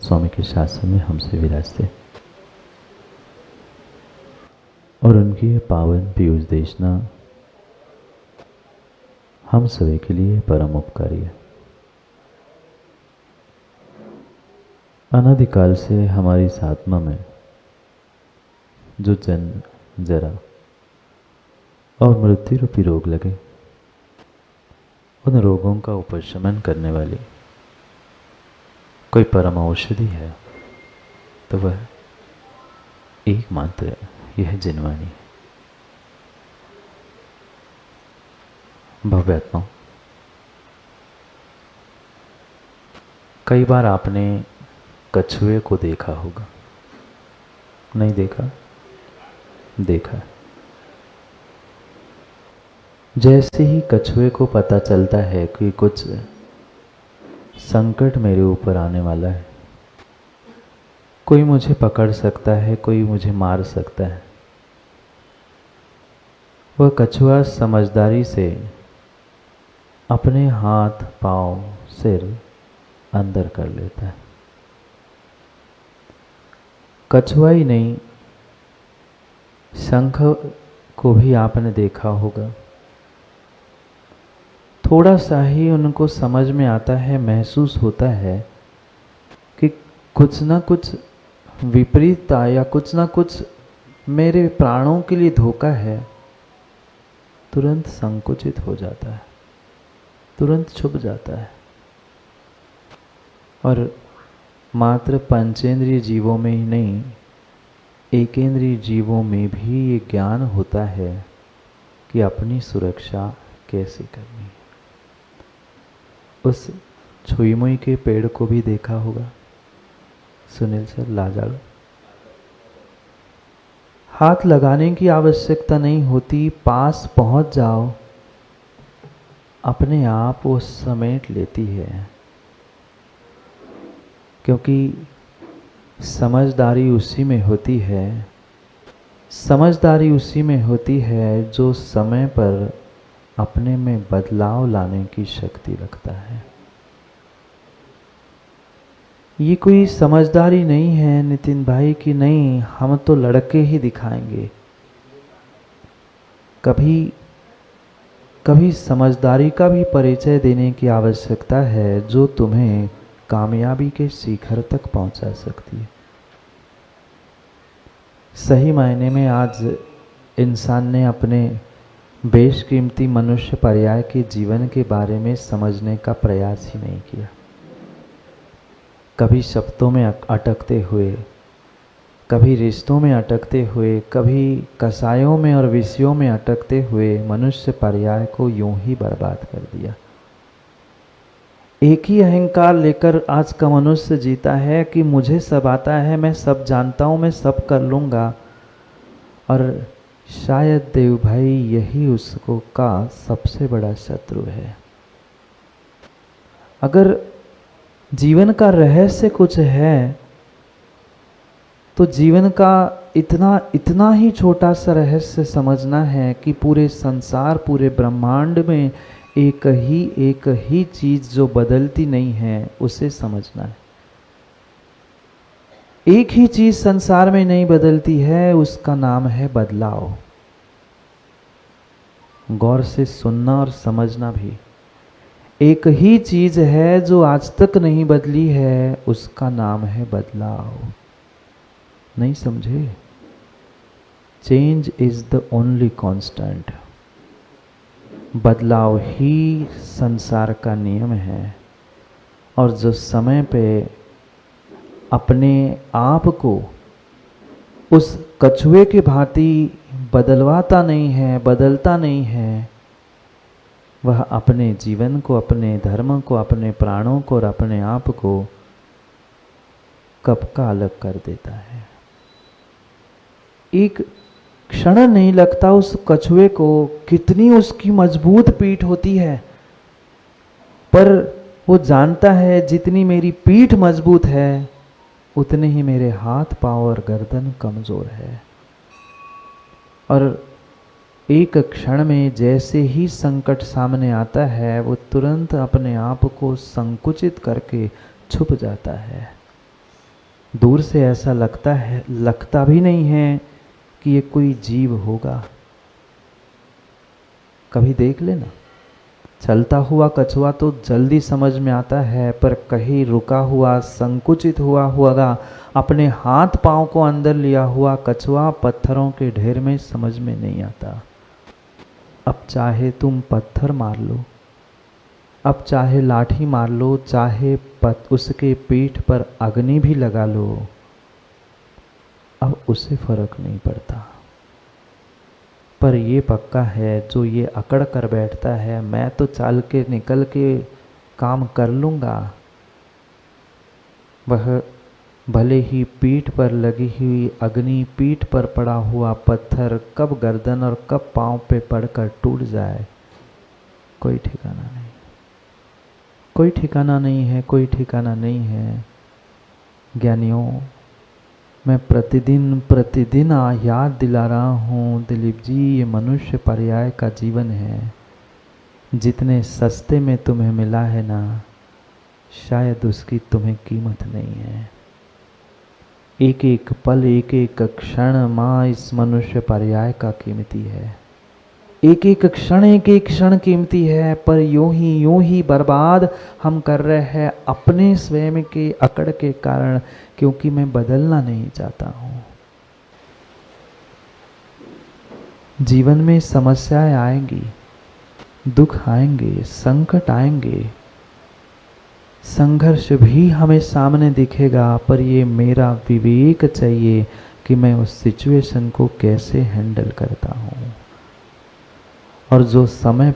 स्वामी के शासन में हमसे विराजते और उनकी ये पावन पीयूष देशना हम सभी के लिए परम उपकारी है। अनादिकाल से हमारी इस आत्मा में जो जन्म जरा और मृत्यु रूपी रोग लगे, उन रोगों का उपशमन करने वाली कोई परम औषधि है तो वह एकमात्र यह जिनवाणी है। भव्यात्मा, कई बार आपने कछुए को देखा होगा, नहीं देखा? देखा। जैसे ही कछुए को पता चलता है कि कुछ संकट मेरे ऊपर आने वाला है, कोई मुझे पकड़ सकता है, कोई मुझे मार सकता है, वह कछुआ समझदारी से अपने हाथ पांव सिर अंदर कर लेता है। कछुआ ही नहीं, शंख को भी आपने देखा होगा। थोड़ा सा ही उनको समझ में आता है, महसूस होता है कि कुछ ना कुछ विपरीतता या कुछ ना कुछ मेरे प्राणों के लिए धोखा है, तुरंत संकुचित हो जाता है, तुरंत छुप जाता है। और मात्र पंचेंद्रिय जीवों में ही नहीं, एकेंद्रिय जीवों में भी ये ज्ञान होता है कि अपनी सुरक्षा कैसे करनी है। उस छुईमुई के पेड़ को भी देखा होगा सुनील सर, लाजाड़। हाथ लगाने की आवश्यकता नहीं होती, पास पहुंच जाओ, अपने आप वो समेट लेती है। क्योंकि समझदारी उसी में होती है, समझदारी उसी में होती है जो समय पर अपने में बदलाव लाने की शक्ति रखता है। ये कोई समझदारी नहीं है नितिन भाई कि नहीं हम तो लड़के ही दिखाएंगे। कभी कभी समझदारी का भी परिचय देने की आवश्यकता है जो तुम्हें कामयाबी के शिखर तक पहुंचा सकती है। सही मायने में आज इंसान ने अपने बेशकीमती मनुष्य पर्याय के जीवन के बारे में समझने का प्रयास ही नहीं किया। कभी शब्दों में अटकते हुए, कभी रिश्तों में अटकते हुए, कभी कसायों में और विषयों में अटकते हुए मनुष्य पर्याय को यूं ही बर्बाद कर दिया। एक ही अहंकार लेकर आज का मनुष्य जीता है कि मुझे सब आता है, मैं सब जानता हूं, मैं सब कर लूंगा। और शायद देव भाई यही उसको का सबसे बड़ा शत्रु है। अगर जीवन का रहस्य कुछ है तो जीवन का इतना ही छोटा सा रहस्य समझना है कि पूरे संसार, पूरे ब्रह्मांड में एक ही चीज जो बदलती नहीं है उसे समझना है। एक ही चीज संसार में नहीं बदलती है, उसका नाम है बदलाव। गौर से सुनना और समझना भी। एक ही चीज है जो आज तक नहीं बदली है, उसका नाम है बदलाव। नहीं समझे? Change is the only constant. बदलाव ही संसार का नियम है। और जो समय पे अपने आप को उस कछुए के भांति बदलवाता नहीं है, बदलता नहीं है, वह अपने जीवन को, अपने धर्म को, अपने प्राणों को और अपने आप को कब का अलग कर देता है। एक क्षण नहीं लगता उस कछुए को, कितनी उसकी मजबूत पीठ होती है, पर वो जानता है जितनी मेरी पीठ मजबूत है उतने ही मेरे हाथ पांव और गर्दन कमजोर है। और एक क्षण में जैसे ही संकट सामने आता है वो तुरंत अपने आप को संकुचित करके छुप जाता है। दूर से ऐसा लगता भी नहीं है कि ये कोई जीव होगा। कभी देख लेना, चलता हुआ कछुआ तो जल्दी समझ में आता है, पर कहीं रुका हुआ संकुचित हुआ अपने हाथ पांव को अंदर लिया हुआ कछुआ पत्थरों के ढेर में समझ में नहीं आता। अब चाहे तुम पत्थर मार लो, अब चाहे लाठी मार लो, चाहे उसके पीठ पर अग्नि भी लगा लो, अब उसे फर्क नहीं पड़ता। पर ये पक्का है, जो ये अकड़ कर बैठता है मैं तो चाल के निकल के काम कर लूँगा, वह भले ही पीठ पर लगी हुई अग्नि, पीठ पर पड़ा हुआ पत्थर कब गर्दन और कब पांव पे पड़कर टूट जाए, कोई ठिकाना नहीं, कोई ठिकाना नहीं है, कोई ठिकाना नहीं है। ज्ञानियों, मैं प्रतिदिन याद दिला रहा हूँ दिलीप जी, ये मनुष्य पर्याय का जीवन है। जितने सस्ते में तुम्हें मिला है ना, शायद उसकी तुम्हें कीमत नहीं है। एक एक पल, एक एक क्षण माँ इस मनुष्य पर्याय का कीमती है। एक एक क्षण कीमती है, पर यूं ही बर्बाद हम कर रहे हैं अपने स्वयं के अकड़ के कारण, क्योंकि मैं बदलना नहीं चाहता हूँ। जीवन में समस्याएं आएंगी, दुख आएंगे, संकट आएंगे, संघर्ष भी हमें सामने दिखेगा, पर ये मेरा विवेक चाहिए कि मैं उस सिचुएशन को कैसे हैंडल करता हूँ। और जो समय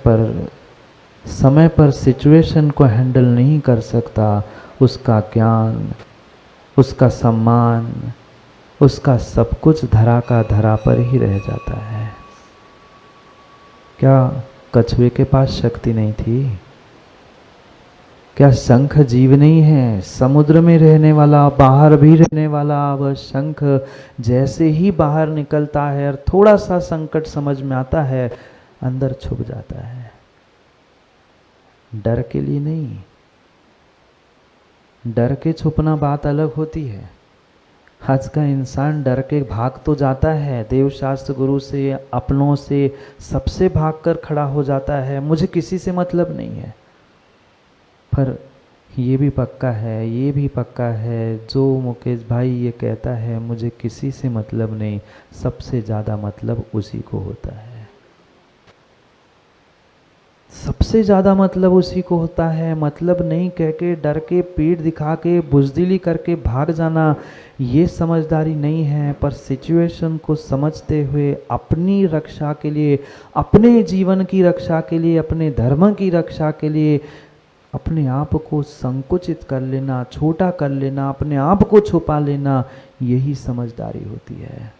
पर सिचुएशन को हैंडल नहीं कर सकता, उसका ज्ञान, उसका सम्मान, उसका सब कुछ धरा का धरा पर ही रह जाता है। क्या कछुए के पास शक्ति नहीं थी? क्या शंख जीव नहीं है? समुद्र में रहने वाला, बाहर भी रहने वाला वह शंख जैसे ही बाहर निकलता है और थोड़ा सा संकट समझ में आता है, अंदर छुप जाता है। डर के लिए नहीं, डर के छुपना बात अलग होती है। आज का इंसान डर के भाग तो जाता है, देव शास्त्र गुरु से, अपनों से, सबसे भागकर खड़ा हो जाता है, मुझे किसी से मतलब नहीं है। पर ये भी पक्का है, जो मुकेश भाई ये कहता है मुझे किसी से मतलब नहीं, सबसे ज़्यादा मतलब उसी को होता है। सबसे ज़्यादा मतलब उसी को होता है। मतलब नहीं कह के, डर के, पीठ दिखा के, बुजदिली करके भाग जाना, ये समझदारी नहीं है। पर सिचुएशन को समझते हुए अपनी रक्षा के लिए, अपने जीवन की रक्षा के लिए, अपने धर्म की रक्षा के लिए अपने आप को संकुचित कर लेना, छोटा कर लेना, अपने आप को छुपा लेना, यही समझदारी होती है।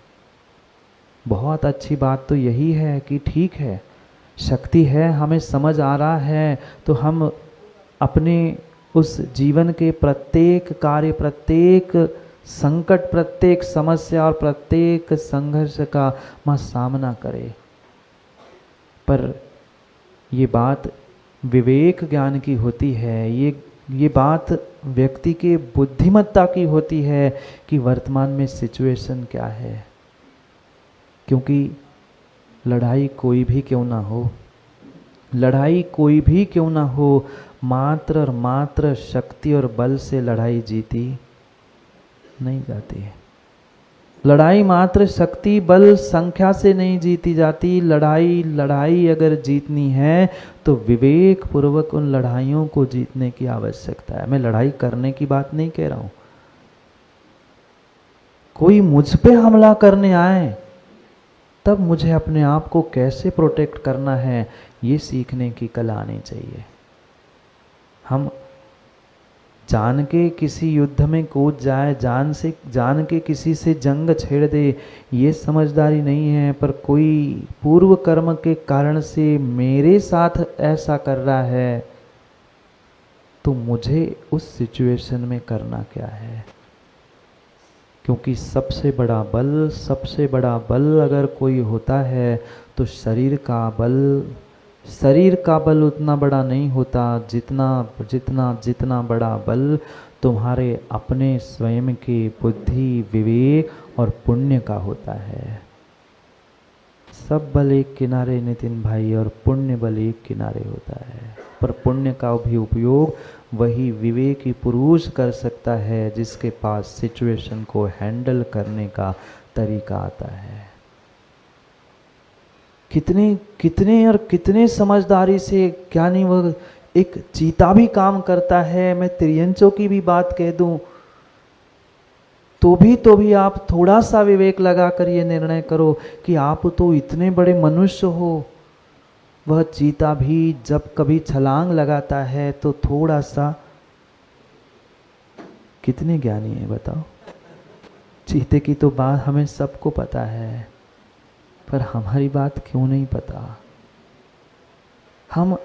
बहुत अच्छी बात तो यही है कि ठीक है, शक्ति है, हमें समझ आ रहा है, तो हम अपने उस जीवन के प्रत्येक कार्य, प्रत्येक संकट, प्रत्येक समस्या और प्रत्येक संघर्ष का सामना करें। पर ये बात विवेक ज्ञान की होती है, ये बात व्यक्ति के बुद्धिमत्ता की होती है कि वर्तमान में सिचुएशन क्या है। क्योंकि लड़ाई कोई भी क्यों ना हो, मात्र और मात्र शक्ति और बल से लड़ाई जीती नहीं जाती है। लड़ाई मात्र शक्ति, बल, संख्या से नहीं जीती जाती। लड़ाई अगर जीतनी है तो विवेक पूर्वक उन लड़ाइयों को जीतने की आवश्यकता है। मैं लड़ाई करने की बात नहीं कह रहा हूं। कोई मुझ पे हमला करने आए तब मुझे अपने आप को कैसे प्रोटेक्ट करना है, ये सीखने की कला आनी चाहिए। हम जान के किसी युद्ध में कूद जाए, जान के किसी से जंग छेड़ दे, ये समझदारी नहीं है। पर कोई पूर्व कर्म के कारण से मेरे साथ ऐसा कर रहा है, तो मुझे उस सिचुएशन में करना क्या है? क्योंकि सबसे बड़ा बल अगर कोई होता है तो शरीर का बल उतना बड़ा नहीं होता। जितना बड़ा बल तुम्हारे अपने स्वयं के बुद्धि, विवेक और पुण्य का होता है। सब बल एक किनारे नितिन भाई, और पुण्य बल एक किनारे होता है। पर पुण्य का भी उपयोग वही विवेकी पुरुष कर सकता है जिसके पास सिचुएशन को हैंडल करने का तरीका आता है। कितने कितने और कितने समझदारी से, क्या नहीं, वह एक चीता भी काम करता है। मैं त्रियंचों की भी बात कह दूं तो भी आप थोड़ा सा विवेक लगाकर ये निर्णय करो कि आप तो इतने बड़े मनुष्य हो। वह चीता भी जब कभी छलांग लगाता है तो थोड़ा सा, कितने ज्ञानी है बताओ। चीते की तो बात हमें सबको पता है, पर हमारी बात क्यों नहीं पता। हम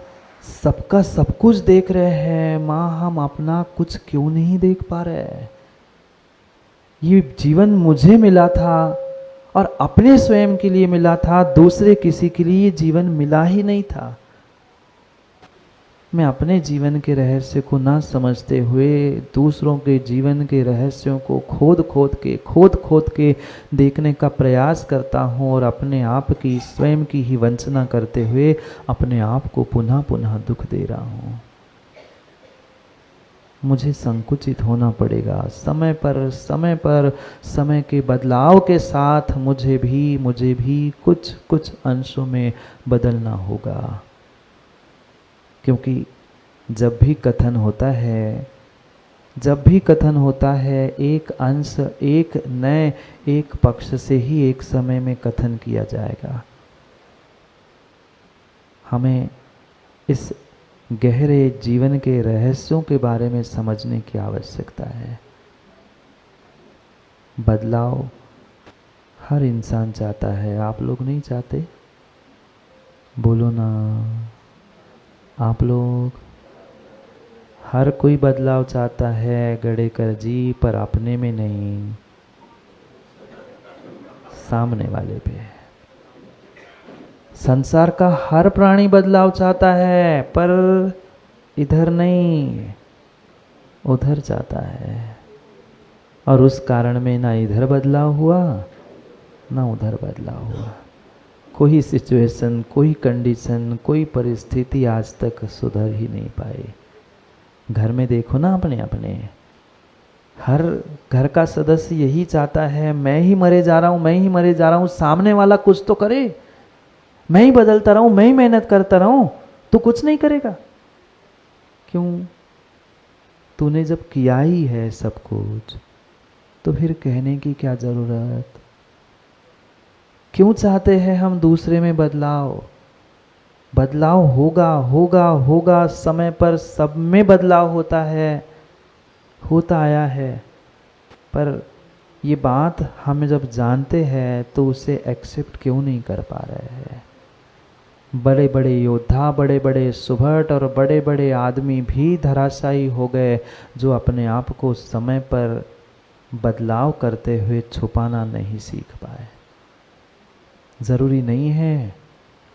सबका सब कुछ देख रहे हैं, माँ हम अपना कुछ क्यों नहीं देख पा रहे। ये जीवन मुझे मिला था और अपने स्वयं के लिए मिला था, दूसरे किसी के लिए जीवन मिला ही नहीं था। मैं अपने जीवन के रहस्य को ना समझते हुए दूसरों के जीवन के रहस्यों को खोद खोद के देखने का प्रयास करता हूँ, और अपने आप की, स्वयं की ही वंचना करते हुए अपने आप को पुनः पुनः दुख दे रहा हूँ। मुझे संकुचित होना पड़ेगा। समय पर समय के बदलाव के साथ मुझे भी कुछ अंशों में बदलना होगा। क्योंकि जब भी कथन होता है एक अंश, एक नए, एक पक्ष से ही एक समय में कथन किया जाएगा। हमें इस गहरे जीवन के रहस्यों के बारे में समझने की आवश्यकता है। बदलाव हर इंसान चाहता है, आप लोग नहीं चाहते? बोलो ना, आप लोग। हर कोई बदलाव चाहता है गड़ेकर जी, पर अपने में नहीं, सामने वाले पे। संसार का हर प्राणी बदलाव चाहता है, पर इधर नहीं, उधर चाहता है। और उस कारण में ना इधर बदलाव हुआ ना उधर बदलाव हुआ। कोई सिचुएशन, कोई कंडीशन, कोई परिस्थिति आज तक सुधर ही नहीं पाई। घर में देखो ना, अपने हर घर का सदस्य यही चाहता है, मैं ही मरे जा रहा हूँ, सामने वाला कुछ तो करे। मैं ही बदलता रहूं, मैं ही मेहनत करता रहूं, तू कुछ नहीं करेगा। क्यों? तूने जब किया ही है सब कुछ, तो फिर कहने की क्या जरूरत। क्यों चाहते हैं हम दूसरे में बदलाव? बदलाव होगा, समय पर सब में बदलाव होता है, होता आया है। पर ये बात हम जब जानते हैं तो उसे एक्सेप्ट क्यों नहीं कर पा रहे हैं। बड़े बड़े योद्धा, बड़े बड़े सुभट और बड़े बड़े आदमी भी धराशायी हो गए, जो अपने आप को समय पर बदलाव करते हुए छुपाना नहीं सीख पाए। ज़रूरी नहीं है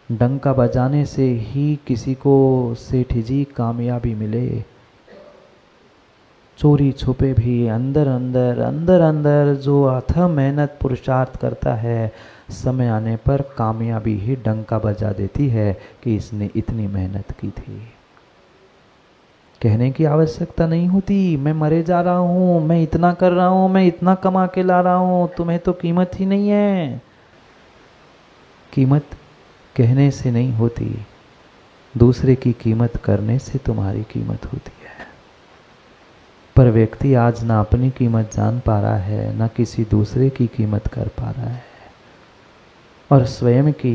डंका बजाने से ही किसी को सेठ जी कामयाबी मिले। चोरी छुपे भी अंदर जो अथक मेहनत पुरुषार्थ करता है, समय आने पर कामयाबी ही डंका बजा देती है कि इसने इतनी मेहनत की थी। कहने की आवश्यकता नहीं होती, मैं मरे जा रहा हूँ, मैं इतना कर रहा हूँ, मैं इतना कमा के ला रहा हूँ, तुम्हें तो कीमत ही नहीं है। कीमत कहने से नहीं होती, दूसरे की कीमत करने से तुम्हारी कीमत होती है। पर व्यक्ति आज ना अपनी कीमत जान पा रहा है, ना किसी दूसरे की कीमत कर पा रहा है, और स्वयं के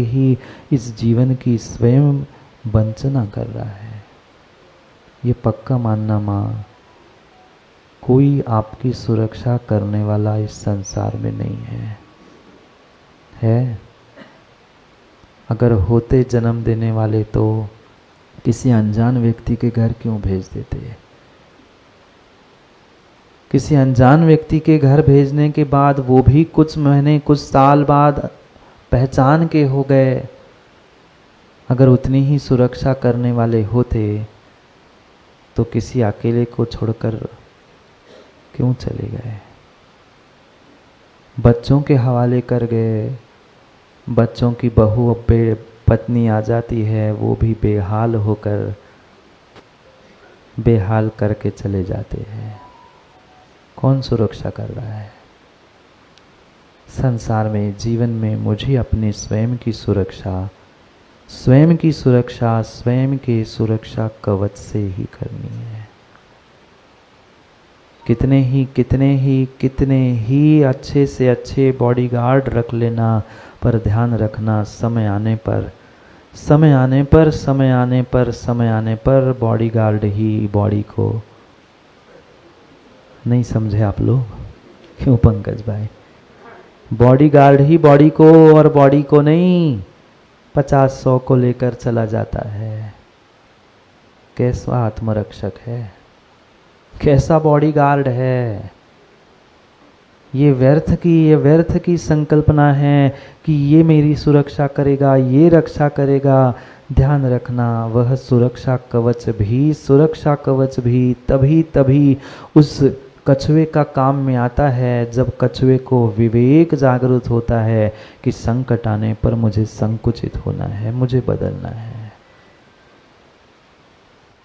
ही इस जीवन की स्वयं वंचना कर रहा है। ये पक्का मानना माँ, कोई आपकी सुरक्षा करने वाला इस संसार में नहीं है? अगर होते जन्म देने वाले तो किसी अनजान व्यक्ति के घर क्यों भेज देते? किसी अनजान व्यक्ति के घर भेजने के बाद वो भी कुछ महीने, कुछ साल बाद पहचान के हो गए। अगर उतनी ही सुरक्षा करने वाले होते तो किसी अकेले को छोड़कर क्यों चले गए? बच्चों के हवाले कर गए। बच्चों की बहू पत्नी आ जाती है, वो भी बेहाल होकर बेहाल करके चले जाते हैं। कौन सुरक्षा कर रहा है? संसार में, जीवन में मुझे अपने स्वयं की सुरक्षा स्वयं के सुरक्षा कवच से ही करनी है। कितने ही अच्छे से अच्छे बॉडीगार्ड रख लेना, पर ध्यान रखना समय आने पर बॉडीगार्ड ही बॉडी को, नहीं समझे आप लोग? क्यों पंकज भाई? बॉडीगार्ड ही बॉडी को और बॉडी को नहीं 50-100 को लेकर चला जाता है। कैसा आत्मरक्षक है, कैसा बॉडीगार्ड है? ये व्यर्थ की संकल्पना है कि ये मेरी सुरक्षा करेगा, ये रक्षा करेगा। ध्यान रखना, वह सुरक्षा कवच भी तभी उस कछुए का काम में आता है जब कछुए को विवेक जागृत होता है कि संकट आने पर मुझे संकुचित होना है, मुझे बदलना है।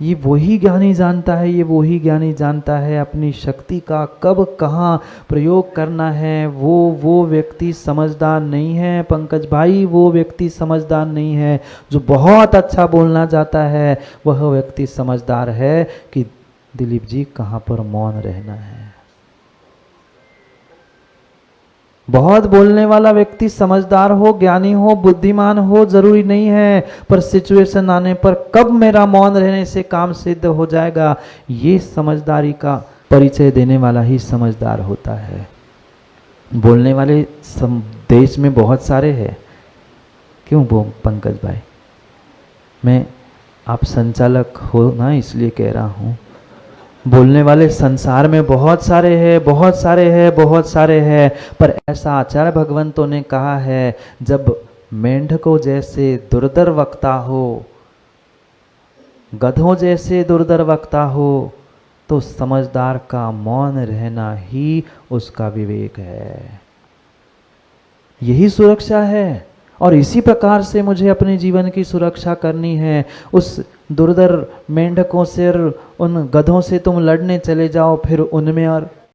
ये वही ज्ञानी जानता है अपनी शक्ति का कब कहाँ प्रयोग करना है। वो व्यक्ति समझदार नहीं है पंकज भाई, वो व्यक्ति समझदार नहीं है। जो बहुत अच्छा बोलना चाहता है वह व्यक्ति समझदार है कि दिलीप जी कहाँ पर मौन रहना है। बहुत बोलने वाला व्यक्ति समझदार हो, ज्ञानी हो, बुद्धिमान हो जरूरी नहीं है, पर सिचुएशन आने पर कब मेरा मौन रहने से काम सिद्ध हो जाएगा, ये समझदारी का परिचय देने वाला ही समझदार होता है। बोलने वाले देश में बहुत सारे हैं। क्यों पंकज भाई? मैं, आप संचालक हो ना, इसलिए कह रहा हूँ। बोलने वाले संसार में बहुत सारे हैं, पर ऐसा आचार्य भगवंतों ने कहा है, जब मेंढकों जैसे दुर्धर वक्ता हो, गधों जैसे दुर्धर वक्ता हो, तो समझदार का मौन रहना ही उसका विवेक है। यही सुरक्षा है। और इसी प्रकार से मुझे अपने जीवन की सुरक्षा करनी है। उस दुर्धर मेंढकों से, उन गधों से तुम लड़ने चले जाओ, फिर उनमें और